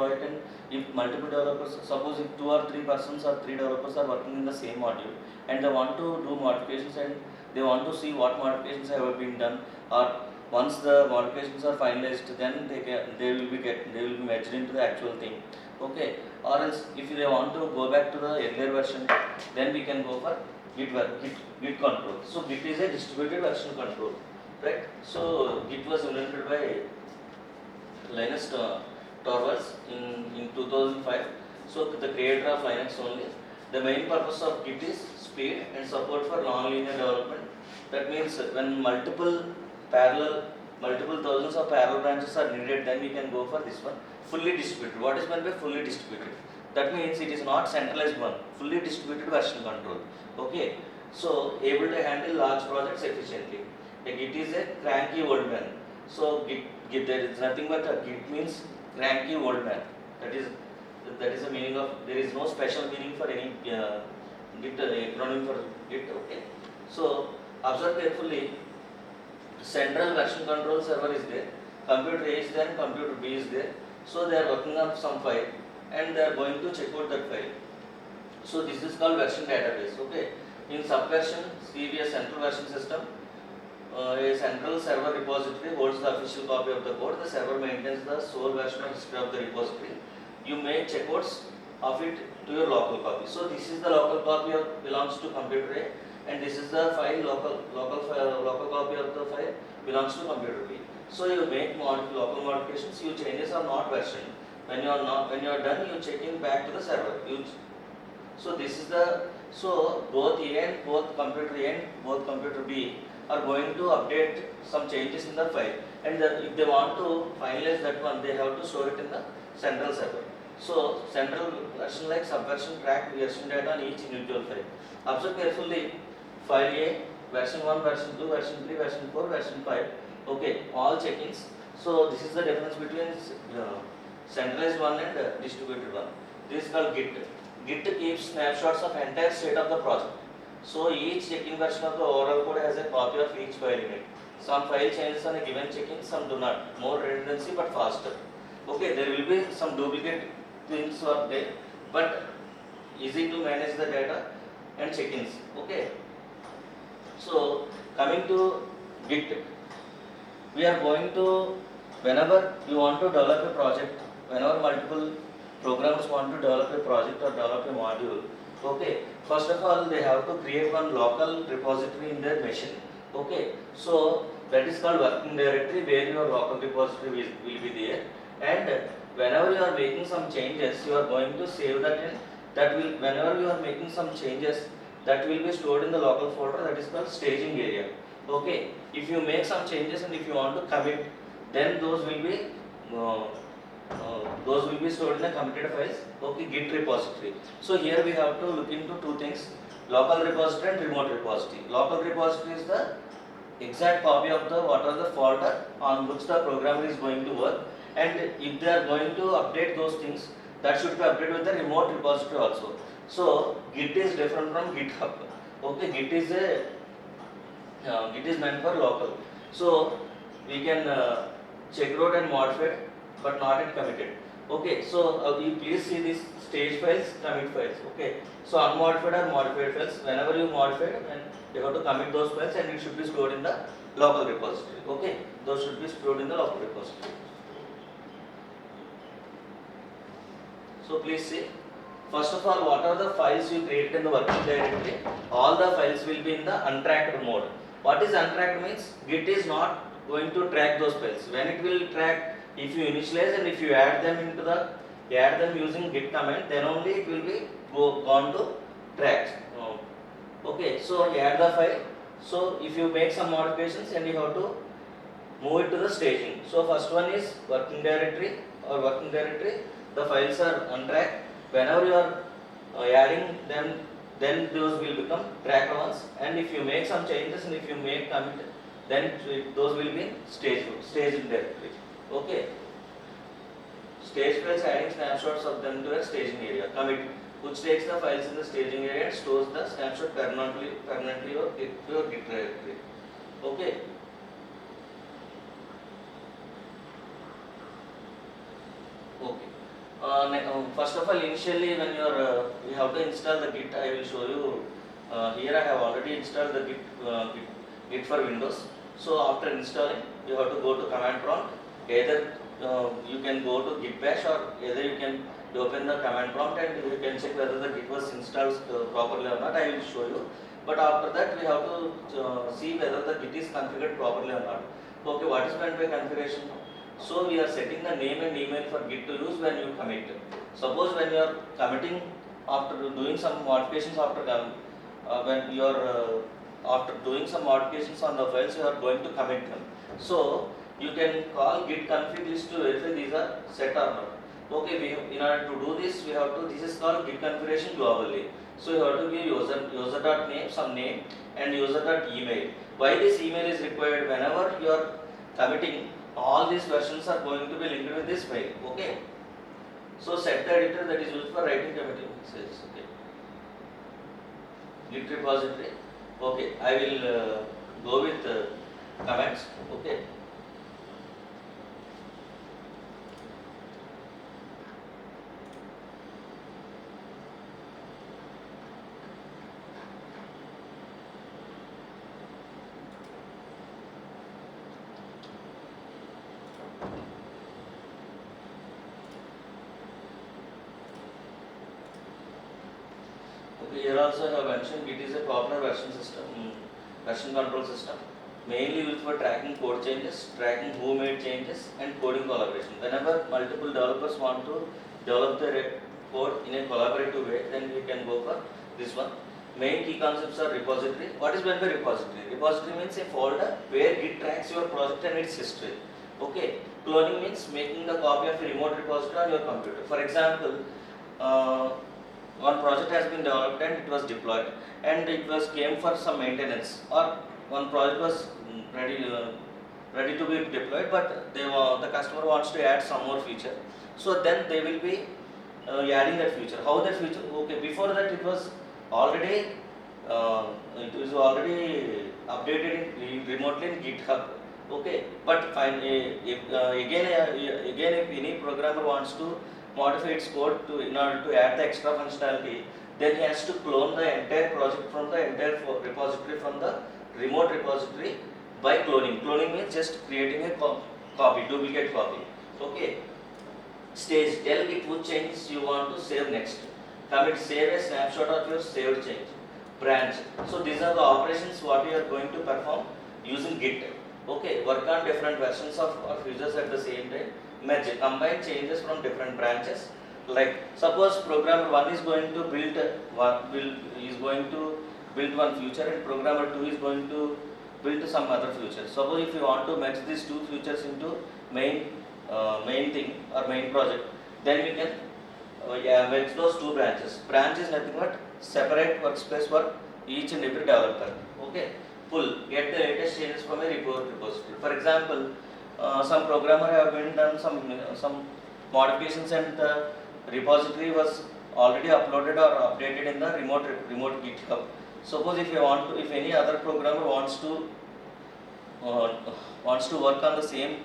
project, and if multiple developers, suppose if 2 or 3 persons or 3 developers are working in the same module and they want to do modifications and they want to see what modifications have been done, or once the modifications are finalized, then they will be merged into the actual thing. Okay, or else if they want to go back to the earlier version, then we can go for Git control. So Git is a distributed version control, right? So Git was invented by Linus Torvalds in 2005. So the creator of Linux only. The main purpose of Git is speed and support for non-linear development. That means when multiple thousands of parallel branches are needed, then we can go for this one, fully distributed. What is meant by fully distributed? That means it is not centralized one, fully distributed version control. Okay, so able to handle large projects efficiently. A Git is a cranky old man. So Git there is nothing but Git means cranky old man. That is the meaning of. There is no special meaning for any Git acronym for Git. Okay, so observe carefully. Central version control server is there, computer A is there, and computer B is there. So they are working on some file and they are going to check out that file. So this is called version database. Okay, in subversion, CV a central version system. A central server repository holds the official copy of the code. The server maintains the sole version or history of the repository. You make checkouts of it to your local copy. So this is the local copy of belongs to computer A, and this is the file local copy of the file belongs to computer B. So you make local modifications. Your changes are not versioned. When you are done, you check in back to the server. So this is both A and both computer A and both computer B are going to update some changes in the file, and if they want to finalize that one, they have to store it in the central server. So central version like subversion track version data on each individual file. Observe carefully, file A, version 1, version 2, version 3, version 4, version 5. Okay, all check-ins. So this is the difference between centralized one and distributed one. This is called Git. Git keeps snapshots of entire state of the project. So each check-in version of the overall code has a copy of each file in it. Some file changes on a given check-in, some do not. More redundancy but faster. Okay, there will be some duplicate things are there, but easy to manage the data and check-ins. Okay. So coming to Git, we are going to, whenever you want to develop a project, whenever multiple programmers want to develop a project or develop a module, okay, first of all they have to create one local repository in their machine. Okay, so that is called working directory, where your local repository will be there, and whenever you are making some changes, you are going to save that in, whenever you are making some changes, that will be stored in the local folder, that is called staging area. Okay, if you make some changes and if you want to commit, then those will be stored in the committed files. Okay, Git repository. So here we have to look into two things: local repository and remote repository. Local repository is the exact copy of the the folder on which the programmer is going to work, and if they are going to update those things, that should be updated with the remote repository also. So Git is different from GitHub. Okay, Git is meant for local. So we can check out and modify, but not in committed. Okay, so you please see these stage files, commit files. Okay, so unmodified or modified files. Whenever you modify it, and you have to commit those files, and it should be stored in the local repository. Okay, those should be stored in the local repository. So please see. First of all, what are the files you created in the working directory? All the files will be in the untracked mode. What is untracked means? Git is not going to track those files. When it will track, if you initialize and if you add them using git command, then only it will be gone to track. Okay, so you add the file. So if you make some modifications and you have to move it to the staging. So first one is working directory. The files are untracked. Whenever you are adding them, then those will become tracked ones. And if you make some changes and if you make commit, then those will be staging directory. Okay. Stage files, adding snapshots of them to a staging area. Commit, which takes the files in the staging area and stores the snapshot permanently or to your Git directory. Okay. Okay. First of all, initially when you have to install the Git, I will show you. Here I have already installed the Git for Windows. So after installing, you have to go to command prompt. Either you can go to Git bash, or either you can open the command prompt and you can check whether the Git was installed properly or not. I will show you. But after that, we have to see whether the Git is configured properly or not. Okay, what is meant by configuration? So we are setting the name and email for Git to use when you commit. Suppose when you are committing after doing some modifications when you are after doing some modifications on the files, you are going to commit them. So you can call git config list to verify these are set or not. Okay, in order to do this, we have to. This is called git configuration globally. So you have to give user.name, some name, and user.email. Why this email is required? Whenever you are committing, all these versions are going to be linked with this file. Okay. So set the editor that is used for writing committing messages. Okay. Git repository. Okay. I will go with comments. Okay. Here also I have mentioned Git is a popular version control system, mainly used for tracking code changes, tracking who made changes, and coding collaboration. Whenever multiple developers want to develop their code in a collaborative way, then we can go for this one. Main key concepts are repository. What is meant by repository? Repository means a folder where Git tracks your project and its history. Okay. Cloning means making the copy of a remote repository on your computer. For example, one project has been developed and it was deployed, and it was came for some maintenance, or one project was ready to be deployed, but the customer wants to add some more feature. So then they will be adding that feature. How that feature? Okay, before that it was already updated remotely in GitHub. Okay, but again if any programmer wants to modify its code in order to add the extra functionality, then he has to clone the entire project from the entire repository from the remote repository by cloning. Cloning means just creating a duplicate copy. Okay. Stage, tell Git which changes you want to save next. Commit, save a snapshot of your saved change. Branch. So these are the operations what you are going to perform using Git. Okay. Work on different versions of features at the same time. Merge, combine changes from different branches. Like suppose programmer 1 is going to build one feature, and programmer 2 is going to build some other feature. Suppose if you want to merge these two features into main thing or main project, then we can merge those two branches. Branch is nothing but separate workspace for each and every developer. Okay. Pull, get the latest changes from a repository. For example, some programmer have been done some modifications, and the repository was already uploaded or updated in the remote GitHub. Suppose if any other programmer wants to work on the same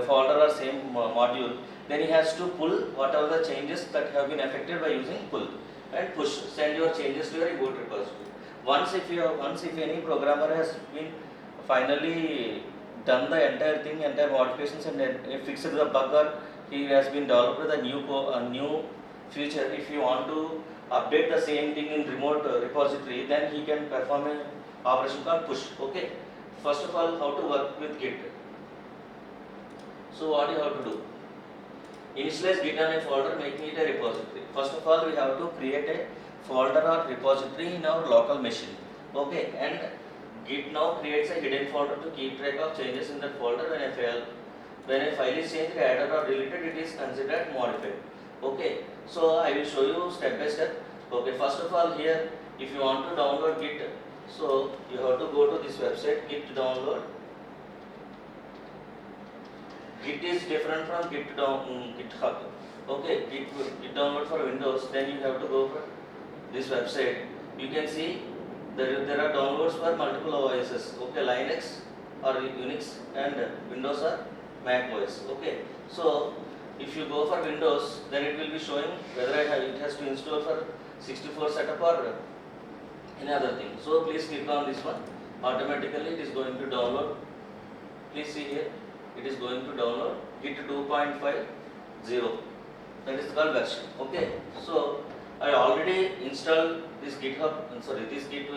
folder or same module, then he has to pull whatever the changes that have been affected by using pull, and push, send your changes to your remote repository. Once if any programmer has been finally done the entire thing, entire modifications, and fixed the bug, or he has been developed with a new feature, if you want to update the same thing in remote repository, then he can perform an operation called push. Okay. First of all, how to work with Git. So what you have to do? Initialize Git on a folder, making it a repository. First of all, we have to create a folder or repository in our local machine. Okay, and Git now creates a hidden folder to keep track of changes in that folder. When a file is changed, added or deleted, it is considered modified. Okay, so I will show you step by step. Okay, first of all, here if you want to download Git, so you have to go to this website, Git download. Git is different from GitHub. Okay, Git download for Windows, then you have to go for this website. You can see there are downloads for multiple OSs. Okay, Linux or Unix, and Windows or Mac OS. Okay, so If you go for Windows, then it will be showing whether it has to install for 64 setup or any other thing. So please click on this one. Automatically it is going to download. Please see here, it is going to download Git 2.50. That is called version. Okay. So I already installed this GitHub. Sorry, this Git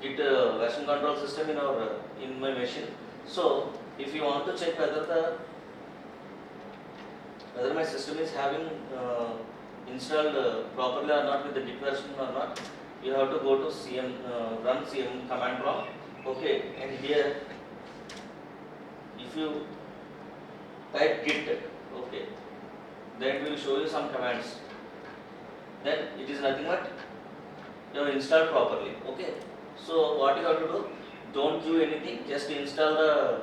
version control system in my machine. So if you want to check whether my system is having installed properly or not with the Git version or not, you have to go to cm run cm command prompt. Okay, and here if you type git, okay, then it will show you some commands. Then it is nothing but you have installed properly. Okay, so what you have to do, don't do anything, just install the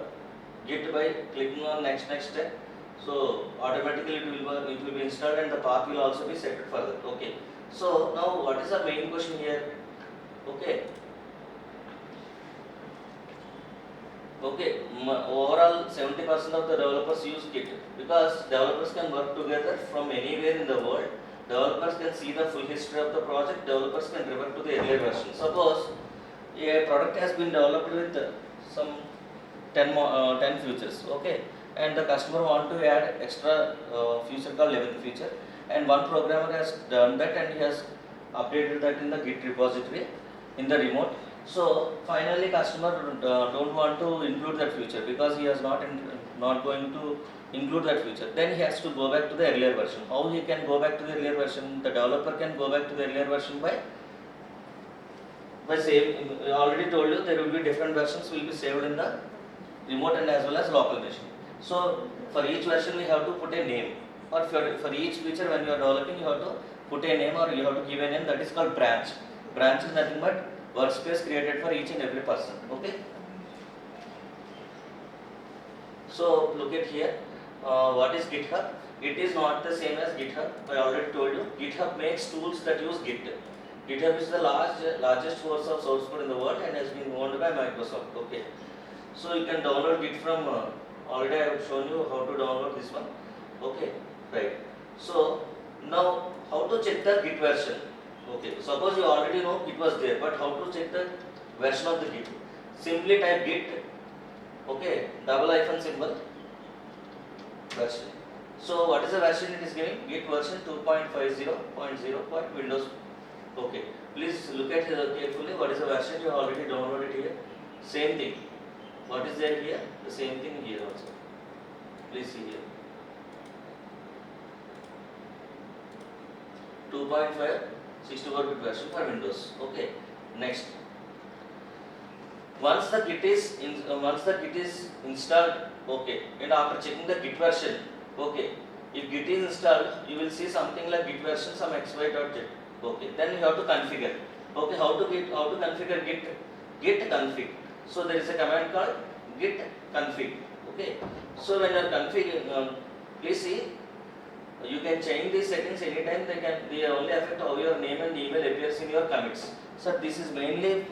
Git by clicking on next step. So automatically it will be installed and the path will also be set further. Okay, so now what is the main question here? Okay, overall 70% of the developers use Git because developers can work together from anywhere in the world. Developers can see the full history of the project. Developers can revert to the earlier version. Suppose a product has been developed with some 10 features, okay, and the customer want to add extra feature called 11th feature, and one programmer has done that and he has updated that in the Git repository in the remote. So finally customer don't want to include that feature because he has not going to include that feature. Then he has to go back to the earlier version. How he can go back to the earlier version? The developer can go back to the earlier version by saving. I already told you there will be different versions will be saved in the remote and as well as local machine. So for each version we have to put a name, or for each feature when you are developing you have to put a name or you have to give a name, that is called branch. Branch is nothing but workspace created for each and every person. Okay. So look at here, what is GitHub? It is not the same as GitHub. I already told you. GitHub makes tools that use Git. GitHub is the largest source of source code in the world and has been owned by Microsoft. Okay. So you can download Git from, already I have shown you how to download this one. Okay, right. So now how to check the Git version? Okay, suppose you already know Git was there, but how to check the version of the Git? Simply type Git, okay, double hyphen symbol, version. So what is the version it is giving? Git version 2.50.0. Windows. Okay, please look at carefully what is the version you already downloaded here. Same thing. What is there here? The same thing here also. Please see here. 2.5 64-bit version for Windows. Okay. Next. Once the Git is installed, okay, and after checking the Git version, okay, if Git is installed, you will see something like Git version some xy.z. Okay, then you have to configure. Okay, how to configure Git config. So there is a command called git config. Okay, so when you are configuring, please see, you can change these settings anytime. They only affect how your name and email appears in your commits. So this is mainly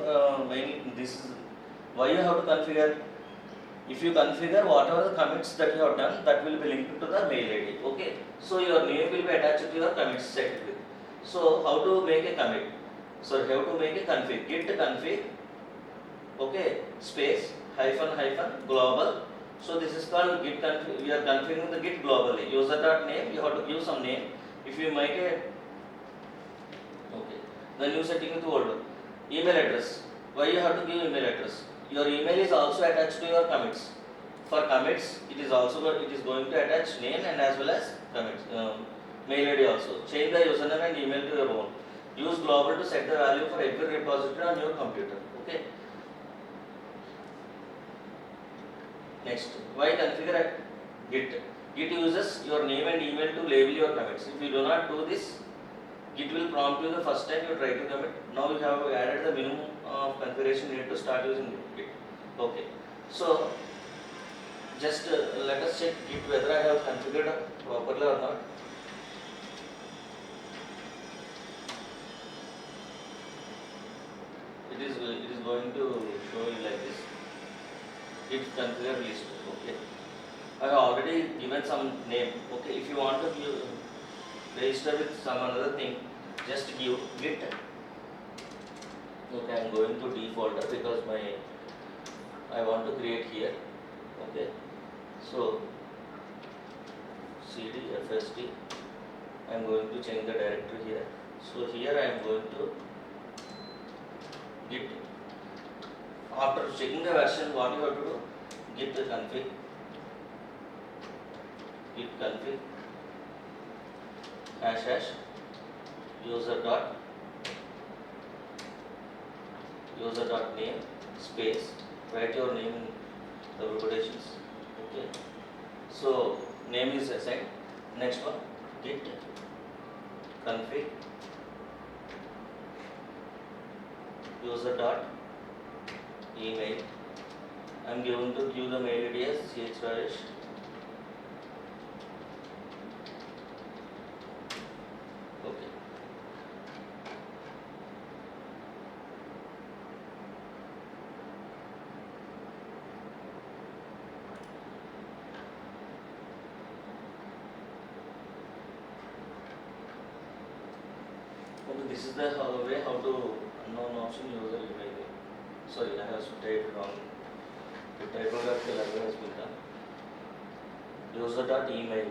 this is why you have to configure. If you configure whatever the commits that you have done, that will be linked to the mail ID. Okay, so your name will be attached to your commits set with. So how to make a commit? So how to make a config? Git config. Okay, space hyphen global. So this is called Git config. We are configuring the Git globally. User.name, you have to give some name. If you make a, okay, the new setting is old. Email address. Why you have to give email address? Your email is also attached to your commits. For commits, it is going to attach name and as well as commits, mail ID also. Change the username and email to your own. Use global to set the value for every repository on your computer. Okay. Next, why configure Git? Git uses your name and email to label your commits. If you do not do this, Git will prompt you the first time you try to commit. Now you have added the minimum of configuration need to start using Git. Okay. So just let us check Git whether I have configured properly or not. It is going to show you like this. Git configure list. Okay. I have already already given some name. Okay, if you want to register with some another thing, just give git. Okay, I am going to D folder because I want to create here. Okay, so cd fsd, I am going to change the directory here. So here I am going to git. After checking the version, what you have to do? Git config, # user dot name space, write your name in the quotations. Okay, so name is assigned. Next one, git config user dot email. I am going to give the mail ID as Rajesh. Okay. Okay, this is the way how to unknown option user email. Sorry, I have typed wrong. The typographical error has been done. User.email.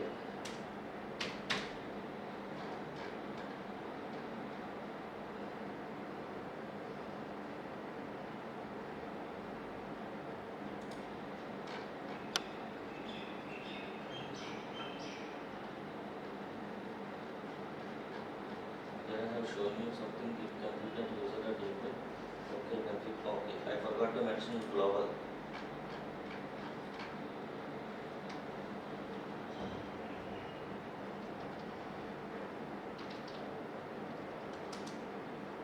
Then I have shown you something configured user.email. Okay, okay. I forgot to mention global.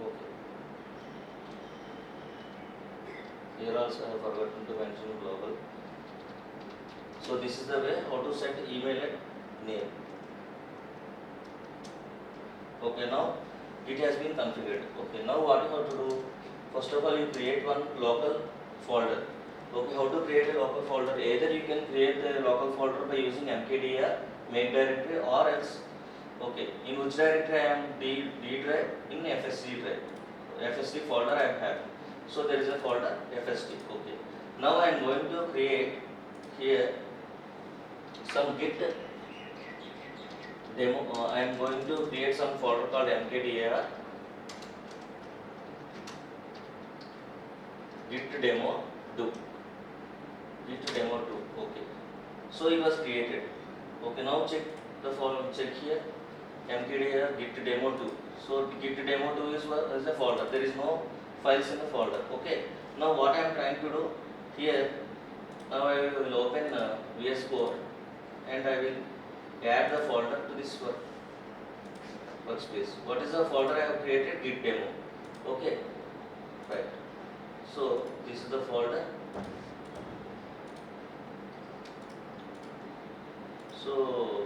Okay. Here also I have forgotten to mention global. So this is the way how to set email and name. Okay, now it has been configured. Okay, now what you have to do? First of all, you create one local folder. Okay, how to create a local folder? Either you can create the local folder by using mkdir make directory, or else, okay, in which directory I am D drive, in FSD drive. FSD folder I am having. So there is a folder FSD. Okay. Now I am going to create here some git demo. I am going to create some folder called mkdir git demo 2. Okay, so it was created. Okay, now check the folder, check here mkdir git demo 2. So git demo 2 is a folder. There is no files in the folder. Okay, now what I am trying to do here, now I will open VS Code and I will add the folder to this workspace. What is the folder I have created? Git demo. Okay, right. So this is the folder. So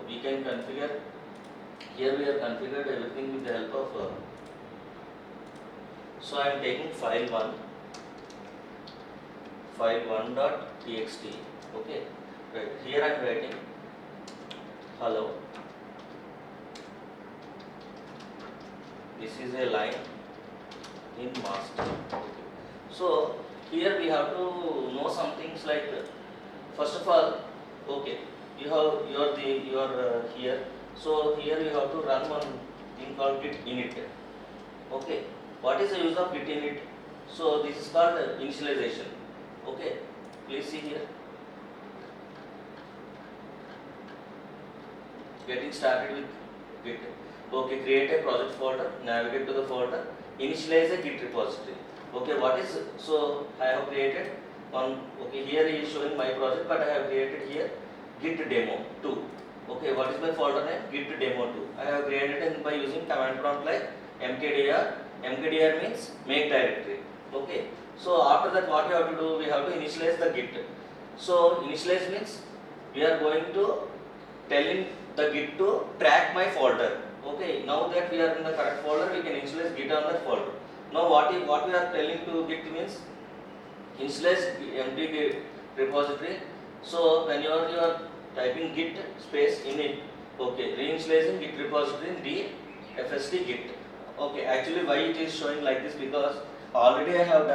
we can configure. Here we have configured everything with the help of. So I am taking file 1.txt. Okay, right. Here I am writing hello. This is a line in master. Okay. So here we have to know some things like first of all, okay, you are here. So here you have to run one thing called git init. Okay, what is the use of git init? So this is called initialization. Okay, please see here. Getting started with git. Okay, create a project folder, navigate to the folder, initialize a git repository. Okay, what is, so I have created one, okay, here he is showing my project, but I have created here git demo 2. Okay, what is my folder name? Git demo 2. I have created it by using command prompt like mkdir. Mkdir means make directory. Okay, so after that what you have to do? We have to initialize the git. So initialize means we are going to telling the git to track my folder. Okay, now that we are in the correct folder, we can initialize git on that folder. Now what we are telling to git means initialize empty git repository. So when you are typing git space init, okay, reinitializing git repository in dfst git. Okay, actually why it is showing like this, because already I have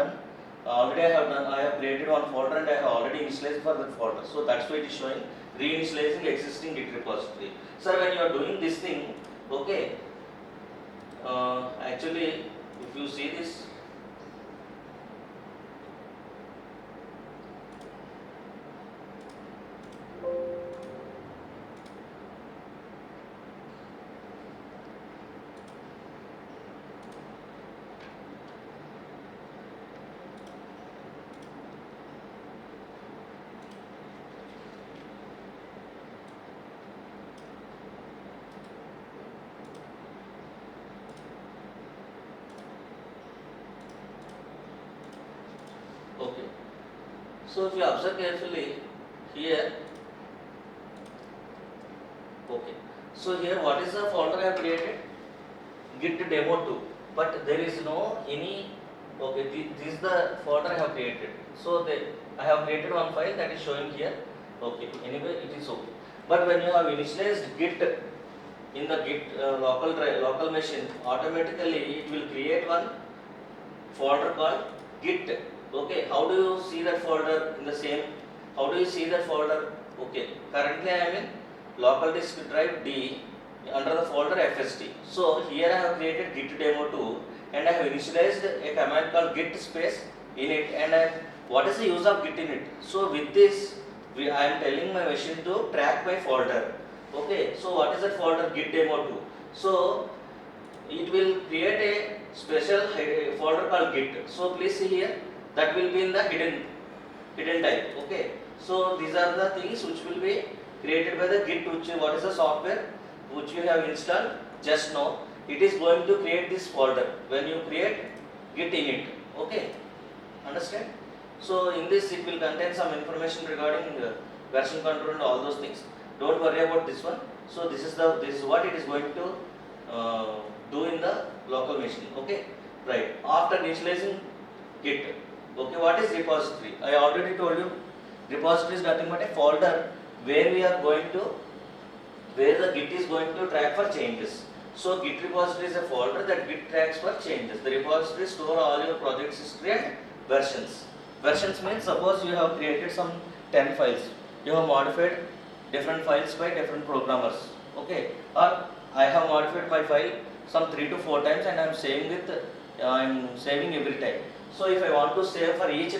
created one folder and I have already initialized for that folder, so that's why it is showing reinitializing existing git repository. Sir, when you are doing this thing, okay, actually if you see this, okay, so if you observe carefully here, okay, so here what is the folder I have created? Git demo 2, but there is no any, okay, this is the folder I have created, so I have created one file that is showing here, okay, anyway it is okay. But when you have initialized git in the git local machine, automatically it will create one folder called git. Okay, how do you see that folder in the same, how do you see that folder? Okay, currently I am in local disk drive D under the folder fst. So here I have created git demo 2 and I have initialized a command called git space init, and what is the use of git init? So with this I am telling my machine to track my folder. Okay, so what is that folder? Git demo 2. So it will create a special folder called git. So please see here, that will be in the hidden type. Okay, so these are the things which will be created by the git, which what is the software which you have installed just now. It is going to create this folder when you create git init. Okay, understand? So in this it will contain some information regarding version control and all those things. Don't worry about this one. So this is what it is going to do in the local machine. Okay, right. After initializing git, okay, what is repository? I already told you, repository is nothing but a folder where the git is going to track for changes. So git repository is a folder that git tracks for changes. The repository store all your project history and versions. Versions means, suppose you have created some 10 files, you have modified different files by different programmers. Okay, or I have modified my file some 3 to 4 times and I am saving every time. So if I want to save for each